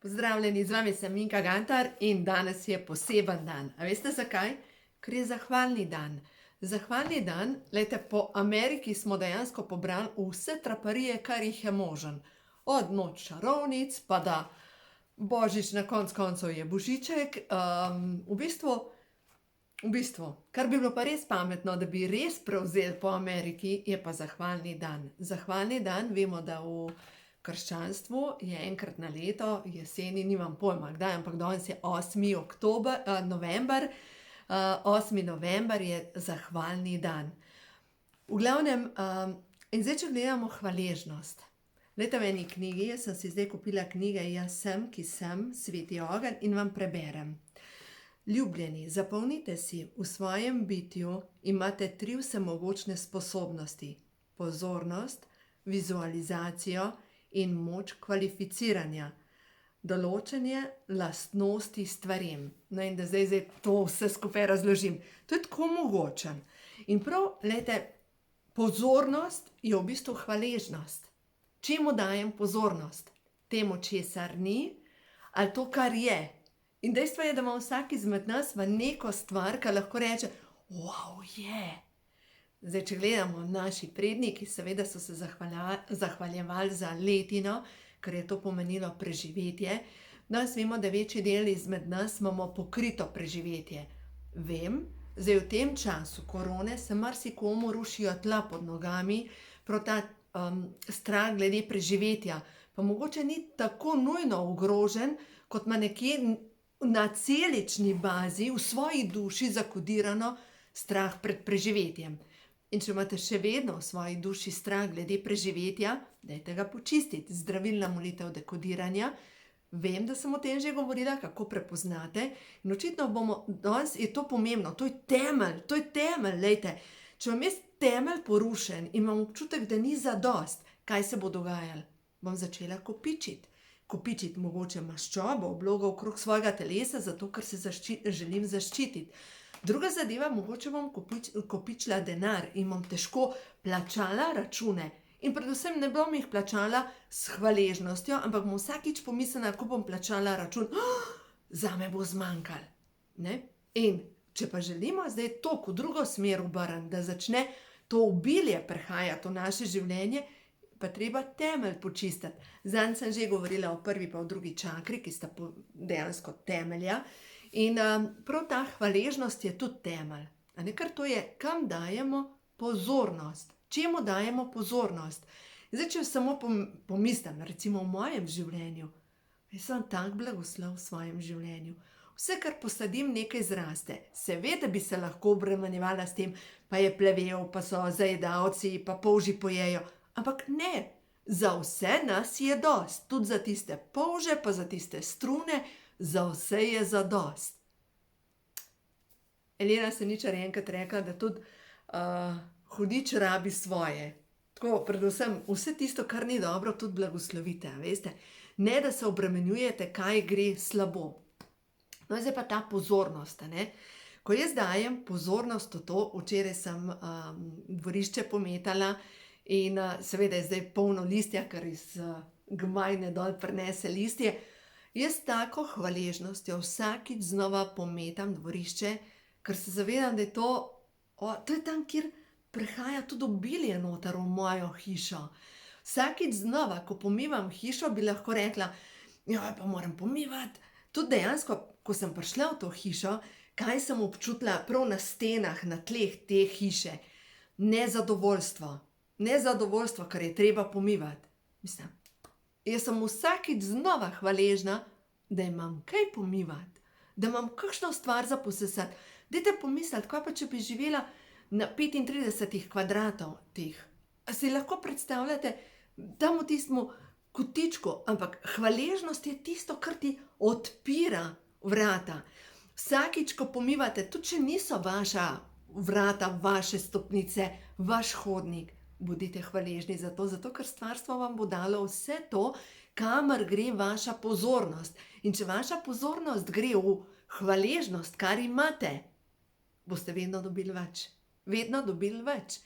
Pozdravljeni, z vami sem Minka Gantar in danes je poseben dan. A veste zakaj? Ker je zahvalni dan. Zahvalni dan, lejte, po Ameriki smo dejansko pobrali vse traparije, kar jih je možen. Od noč čarovnic, pa da Božič na konc koncev je Božiček. V bistvu, kar bi bilo pa res pametno, da bi res prevzeli po Ameriki, je pa zahvalni dan. Zahvalni dan, vemo, da v krščanstvu je enkrat na leto, jeseni, nimam pojma kdaj, ampak danes je 8. november. 8. november je zahvalni dan. V glavnem, in zdaj, če gledamo hvaležnost. Leta v eni knjigi, jaz sem si zdaj kupila knjige Jaz sem, ki sem, Sveti ogenj, in vam preberem. Ljubljeni, zapomnite si, v svojem bitju imate 3 vsemogočne sposobnosti. Pozornost, vizualizacijo in moč kvalificiranja. Določenje lastnosti stvarem. No, in da zdaj to vse skupaj razložim. To je tako mogoče. In prav, lejte, pozornost je v bistvu hvaležnost. Čemu dajem pozornost? Temu, česar ni, ali to, kar je. In dejstvo je, da ima vsak izmed nas v neko stvar, ki lahko reče, wow, je. Zdaj, če gledamo, naši predniki seveda so se zahvaljevali za letino, ker je to pomenilo preživetje. Danes vemo, da večji del izmed nas imamo pokrito preživetje. Vem, zdaj v tem času korone se marsikomu rušijo tla pod nogami, prav ta strah glede preživetja, pa mogoče ni tako nujno ogrožen, kot ima nekje na celični bazi v svoji duši zakodirano strah pred preživetjem. In če imate še vedno v svoji duši strah glede preživetja, dajte ga počistiti. Zdravilna molitev dekodiranja. Vem, da sem o tem že govorila, kako prepoznate. In očitno danes je to pomembno. To je temelj, lejte. Če vam je temelj porušen in imam občutek, da ni zadost, kaj se bo dogajalo? Bom začela kopičiti. Kopičiti mogoče maščobo, oblogo okrog svojega telesa, zato ker se želim zaščititi. Druga zadeva, mogoče bom kopičila denar in bom težko plačala račune. In predvsem ne bom jih plačala s hvaležnostjo, ampak bom vsakič pomislila, ko bom plačala račun, zame bo zmanjkalo. Ne? In če pa želimo zdaj to v drugo smer obrniti, da začne to obilje prihajati v naše življenje, pa treba temelj počistiti. Zanj sem že govorila o prvi pa o drugi čakri, ki sta dejansko temelja. In prav ta hvaležnost je tudi temelj. Ker to je, kam dajemo pozornost. Čemu dajemo pozornost? Zdaj, če samo pomislim, recimo v mojem življenju, jaz sem tak blagoslov v svojem življenju. Vse, kar posadim, nekaj zraste. Seveda bi se lahko obremenjevala s tem, pa je plevel, pa so zajedavci, pa polži pojejo. Ampak ne, za vse nas je dost. Tudi za tiste polže, pa za tiste strune, za vse je zadost. Elena Seničar je enkrat rekla, da tudi hudič rabi svoje. Tako, predvsem vse tisto, kar ni dobro, tudi blagoslovite, veste. Ne, da se obremenjujete, kaj gre slabo. No, zdaj pa ta pozornost, ne. Ko jaz dajem pozornost v to, včeraj sem dvorišče pometala in seveda je zdaj polno listja, ker iz gmajne dol prinese listje. Jaz tako hvaležnostjo vsakič znova pometam dvorišče, ker se zavedam, da je to je tam, kjer prihaja tudi obilje noter v mojo hišo. Vsakič znova, ko pomivam hišo, bi lahko rekla, pa moram pomivati. Tudi dejansko, ko sem prišla v to hišo, kaj sem občutila prav na stenah, na tleh te hiše? Nezadovoljstvo. Nezadovoljstvo, ker je treba pomivati. Mislim, jaz sem vsakič znova hvaležna, da imam kaj pomivati, da imam kakšno stvar za posesati. Dajte pomisliti, kaj pa če bi živela na 35 kvadratov teh. A si lahko predstavljate, tam v tistem kotičku, ampak hvaležnost je tisto, kar ti odpira vrata. Vsakič, ko pomivate, tudi če niso vaša vrata, vaše stopnice, vaš hodnik, bodite hvaležni za to, zato ker stvarstvo vam bo dalo vse to, kamor gre vaša pozornost. In če vaša pozornost gre v hvaležnost, kar imate, boste vedno dobili več. Vedno dobili več.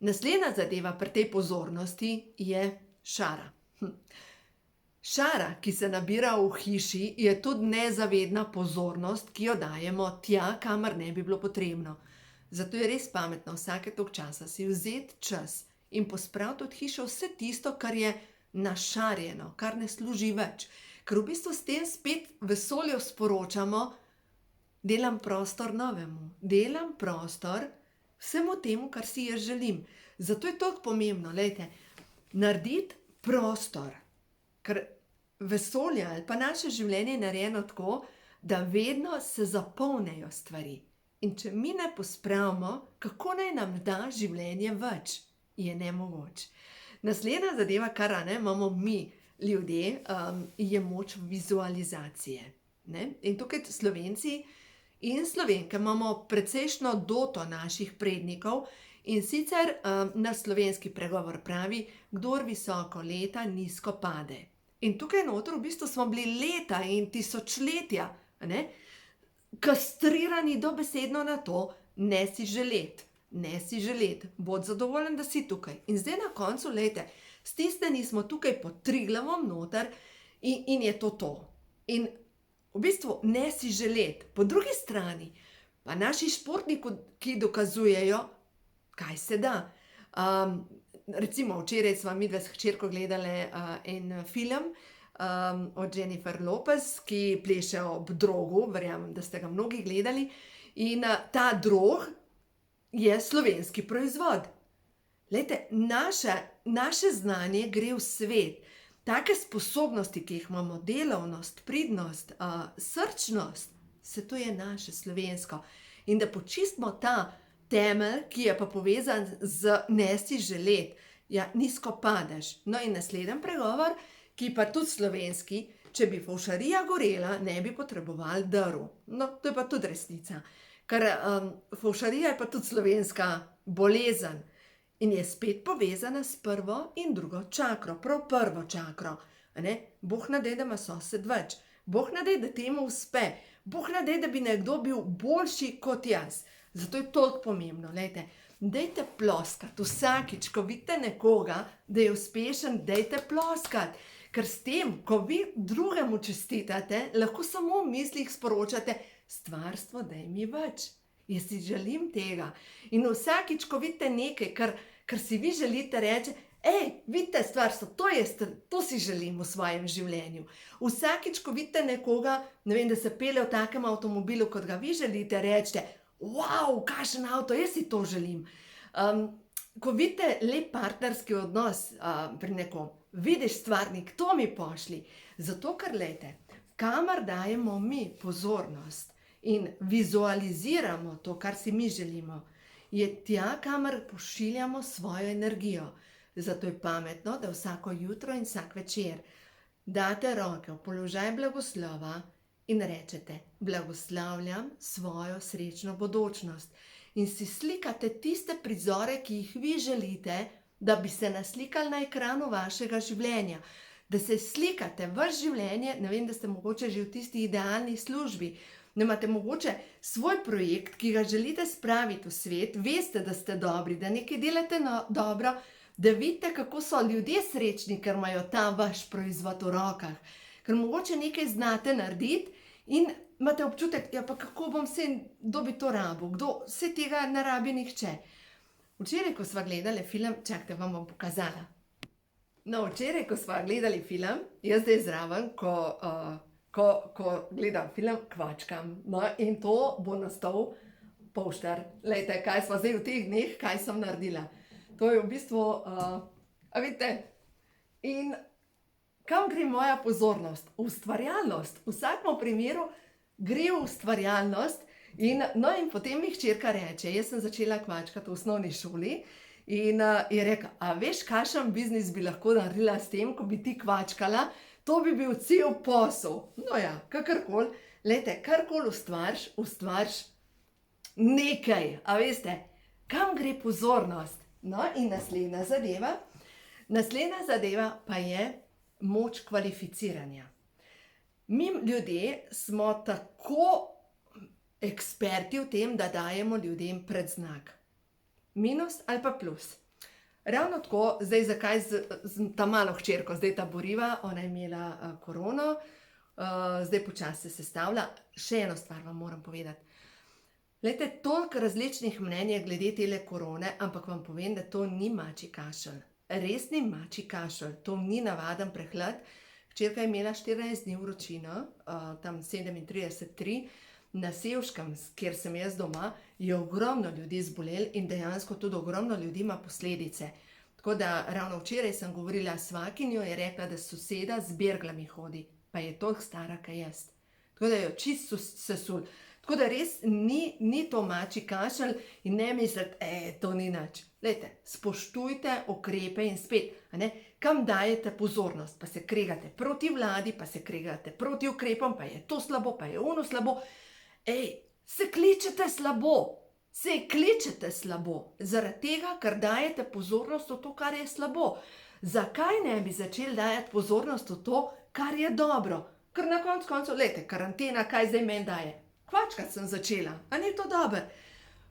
Naslednja zadeva pri tej pozornosti je šara. Šara, ki se nabira v hiši, je tudi nezavedna pozornost, ki jo dajemo tja, kamor ne bi bilo potrebno. Zato je res pametno vsake toliko časa si vzeti čas in pospraviti od hiše vse tisto, kar je našarjeno, kar ne služi več. Ker v bistvu s tem spet vesolju sporočamo, delam prostor novemu, delam prostor vsemu temu, kar si jaz želim. Zato je toliko pomembno, glejte, narediti prostor, ker vesolje ali pa naše življenje je narejeno tako, da vedno se zapolnejo stvari. In če mi ne pospravimo, kako naj nam da življenje več, je nemogoč. Naslednja zadeva, kar imamo mi, ljudje, je moč vizualizacije. Ne? In tukaj Slovenci in Slovenke imamo precejšno doto naših prednikov, in sicer naš slovenski pregovor pravi, kdor visoko leta, nizko pade. In tukaj noter v bistvu smo bili leta in tisočletja, kastrirani dobesedno na to, ne si želeti, bod zadovoljen, da si tukaj. In zdaj na koncu, glejte, stisnjeni smo tukaj pod Triglavom noter in je to. In v bistvu ne si želeti. Po drugi strani pa naši športniki, ki dokazujejo, kaj se da. Recimo včeraj sva midva s hčerko gledali en film od Jennifer Lopez, ki pleše ob drogu, verjamem, da ste ga mnogi gledali. In ta drog je slovenski proizvod. Glejte, naše znanje gre v svet. Take sposobnosti, ki jih imamo, delavnost, pridnost, srčnost, vse to je naše slovensko. In da počistimo ta temelj, ki je pa povezan z ne si želeti, nizko padeš. No in naslednji pregovor, ki pa tudi slovenski, če bi fovšarija gorela, ne bi potrebovali drv. No, to je pa tudi resnica. Ker fovšarija je pa tudi slovenska bolezen in je spet povezana s prvo in drugo čakro, prav prvo čakro. Bog ne daj, da ima sosed več. Bog ne daj, da temu uspe. Bog ne daj, da bi nekdo bil boljši kot jaz. Zato je toliko pomembno, glejte, dajte ploskati vsakič, ko vidite nekoga, da je uspešen, dajte ploskati. Ker s tem, ko vi drugemu čestitate, lahko samo v mislih sporočate, stvarstvo, daj mi več. Jaz si želim tega. In vsakič, ko vidite nekaj, kar si vi želite, reči, vidite stvarstvo, to si želim v svojem življenju. Vsakič, ko vidite nekoga, ne vem, da se pelje v takem avtomobilu, kot ga vi želite, rečete, wow, kakšen avto, jaz si to želim. Ko vidite lep partnerski odnos pri nekom, vidiš stvarnik, to mi pošli. Zato, ker glejte, kamor dajemo mi pozornost in vizualiziramo to, kar si mi želimo, je tja, kamor pošiljamo svojo energijo. Zato je pametno, da vsako jutro in vsak večer date roke v položaj blagoslova in rečete, blagoslavljam svojo srečno bodočnost. In si slikate tiste prizore, ki jih vi želite, da bi se naslikali na ekranu vašega življenja. Da se slikate vaše življenje, ne vem, da ste mogoče že v tisti idealni službi, da imate mogoče svoj projekt, ki ga želite spraviti v svet, veste, da ste dobri, da nekaj delate dobro, da vidite, kako so ljudje srečni, ker imajo ta vaš proizvod v rokah. Ker mogoče nekaj znate narediti in imate občutek, pa kako bom kdo bi to rabil, vse tega ne rabi nihče. Včeraj, ko sva gledali film, čakajte, vam bom pokazala. No, včeraj, ko sva gledali film, jaz zdaj zraven, ko gledam film, kvačkam. No, in to bo nastal poštar. Glejte, kaj sva zdaj v teh dneh, kaj sem naredila. To je v bistvu, a vidite, in kam gre moja pozornost? Ustvarjalnost. V vsakem primeru gre v ustvarjalnost. In potem mi hčerka reče, jaz sem začela kvačkati v osnovni šoli in je rekla, a veš, kakšen biznis bi lahko naredila s tem, ko bi ti kvačkala, to bi bil cel posel. No ja, kakorkoli, glejte, karkoli ustvariš nekaj, a veste, kam gre pozornost? No in naslednja zadeva pa je moč kvalificiranja. Mi ljudje smo tako eksperti v tem, da dajemo ljudem predznak. Minus ali pa plus. Ravno tako, zdaj zakaj z ta malo hčerko, zdaj ta boriva, ona je imela korono, zdaj počasi se sestavlja. Še eno stvar vam moram povedati. Glejte, toliko različnih mnenj je glede tele korone, ampak vam povem, da to ni mačji kašelj. Res ni mačji kašelj, to ni navaden prehlad. Hčerka je imela 14 dni vročino, tam 37,3, na Sevškem, kjer sem jaz doma, je ogromno ljudi zbolel in dejansko tudi ogromno ljudi ima posledice. Tako da ravno včeraj sem govorila s svakinjo, je rekla, da soseda z berglami hodi, pa je toliko stara, kaj jaz. Tako da jo čisto sesul. Tako da res ni to mačji kašelj in ne misliti, to ni nič. Glejte, spoštujte ukrepe in spet, kam dajete pozornost, pa se kregate proti vladi, pa se kregate proti ukrepom, pa je to slabo, pa je ono slabo. Se kličete slabo, zaradi tega, ker dajete pozornost v to, kar je slabo. Zakaj ne bi začeli dajati pozornost v to, kar je dobro? Ker na koncu, glejte, karantena, kaj zdaj meni daje? Kvačkati sem začela, a ni to dobro?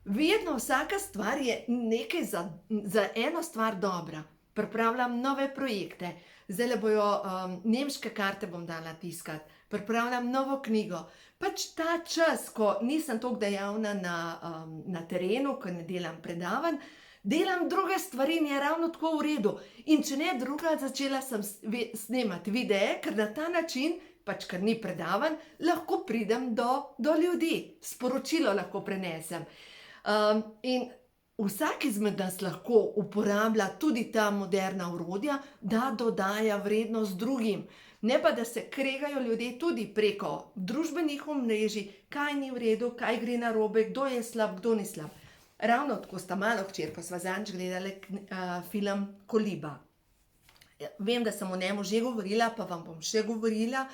Vedno vsaka stvar je nekaj za eno stvar dobra. Pripravljam nove projekte, zdajle bojo nemške karte bom dala tiskati, pripravljam novo knjigo. Pač ta čas, ko nisem toliko dejavna na terenu, ko ne delam predavanj, delam druge stvari in je ravno tako v redu. In če ne druga, začela sem snemati videe, ker na ta način, pač ker ni predavanj, lahko pridem do ljudi, sporočilo lahko prenesem. In vsak izmed nas lahko uporablja tudi ta moderna orodja, da dodaja vrednost drugim. Ne pa, da se kregajo ljudje tudi preko družbenih omrežij, kaj ni v redu, kaj gre narobe, kdo je slab, kdo ni slab. Ravno tako sta malo hčerko, sva zadnjič gledali film Koliba. Vem, da sem o njemu že govorila, pa vam bom še govorila.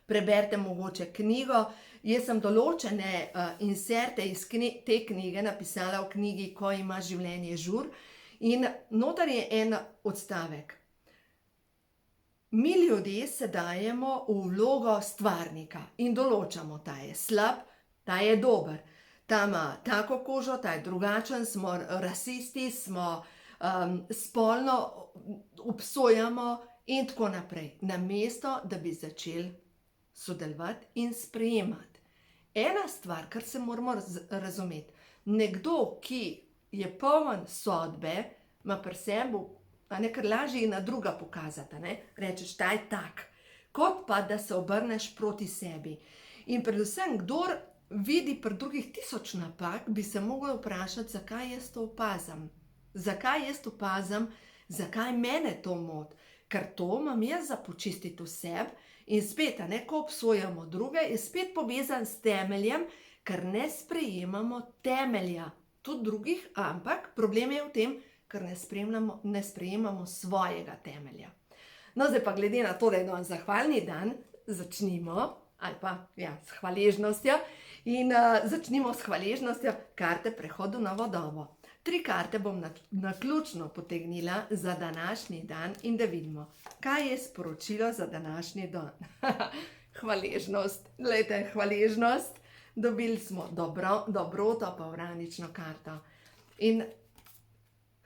Preberite mogoče knjigo. Jaz sem določene inserte iz te knjige napisala v knjigi Ko ima življenje žur. In noter je en odstavek. Mi ljudje se dajemo v vlogo stvarnika in določamo, ta je slab, ta je dober. Ta ima tako kožo, ta je drugačen, smo rasisti, smo spolno obsojamo in tako naprej. Namesto, da bi začeli sodelovati in sprejemati. Ena stvar, kar se moramo razumeti, nekdo, ki je poln sodbe, ima pri sebi, ker lažje je na druga pokazati, rečeš, ta je tak, kot pa, da se obrneš proti sebi. In predvsem, kdor vidi pri drugih 1000 napak, bi se mogel vprašati, zakaj jaz to opazam. Zakaj jaz opazam, zakaj mene to moti. Ker to imam jaz za počistiti v sebi in spet, ko obsojamo druge, je spet povezan s temeljem, ker ne sprejemamo temelja tudi drugih, ampak problem je v tem, ker ne sprejemamo svojega temelja. No, zdaj pa glede na to, da je danes zahvalni dan, začnimo, ali pa, s hvaležnostjo. In začnimo s hvaležnostjo karte Prehod v novo dobo. 3 karte bom naključno potegnila za današnji dan in da vidimo, kaj je sporočilo za današnji dan. Hvaležnost. Glejte, hvaležnost. Dobili smo dobroto pa vranično karto. In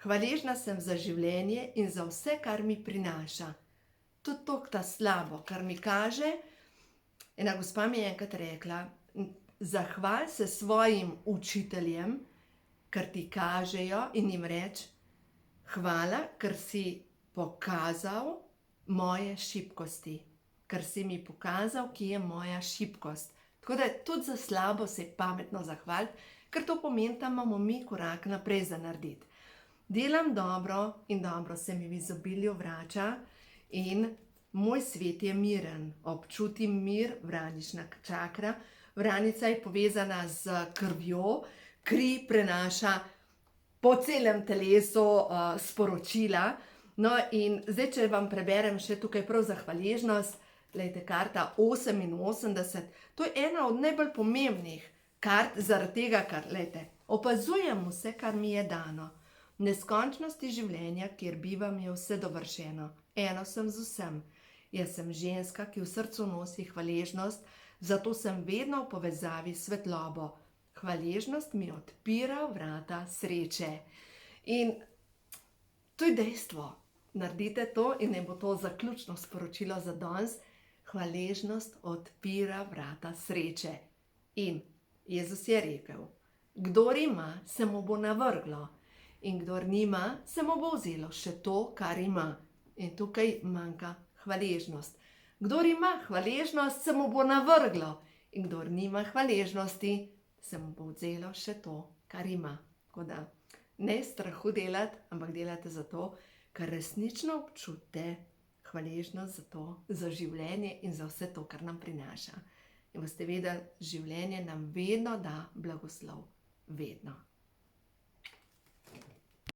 hvaležna sem za življenje in za vse, kar mi prinaša. Tudi to, ta slabo, kar mi kaže. Ena gospa mi je enkrat rekla, zahvali se svojim učiteljem, ker ti kažejo, in jim reči, hvala, ker si pokazal moje šibkosti. Ker si mi pokazal, kje je moja šibkost. Tako da tudi za slabo se je pametno zahvaliti, ker to pomeni, da imamo mi korak naprej za narediti. Delam dobro in dobro se mi v izobilju vrača in moj svet je miren. Občutim mir, vranična čakra. Vranica je povezana z krvjo, kri prenaša po celem telesu sporočila. No in zdaj, če vam preberem še tukaj prav za hvaležnost, glejte, karta 88, to je ena od najbolj pomembnih kart, zaradi tega, ker, glejte, opazujem vse, kar mi je dano. V neskončnosti življenja, kjer bivam, je vse dovršeno. Eno sem z vsem. Jaz sem ženska, ki v srcu nosi hvaležnost, zato sem vedno v povezavi s svetlobo. Hvaležnost mi odpira vrata sreče. In To je dejstvo. Naredite to in ne bo to zaključno sporočilo za danes. Hvaležnost odpira vrata sreče. In Jezus je rekel, kdor ima, se mu bo navrglo, in kdor nima, se mu bo vzelo še to, kar ima. In tukaj manjka hvaležnost. Kdor ima hvaležnost, se mu bo navrglo, in kdor nima hvaležnosti, se mu bo vzelo še to, kar ima. Tako da ne strahu delati, ampak delate zato, ker resnično občutite hvaležnost za to, za življenje in za vse to, kar nam prinaša. In boste vedeli, življenje nam vedno da blagoslov. Vedno.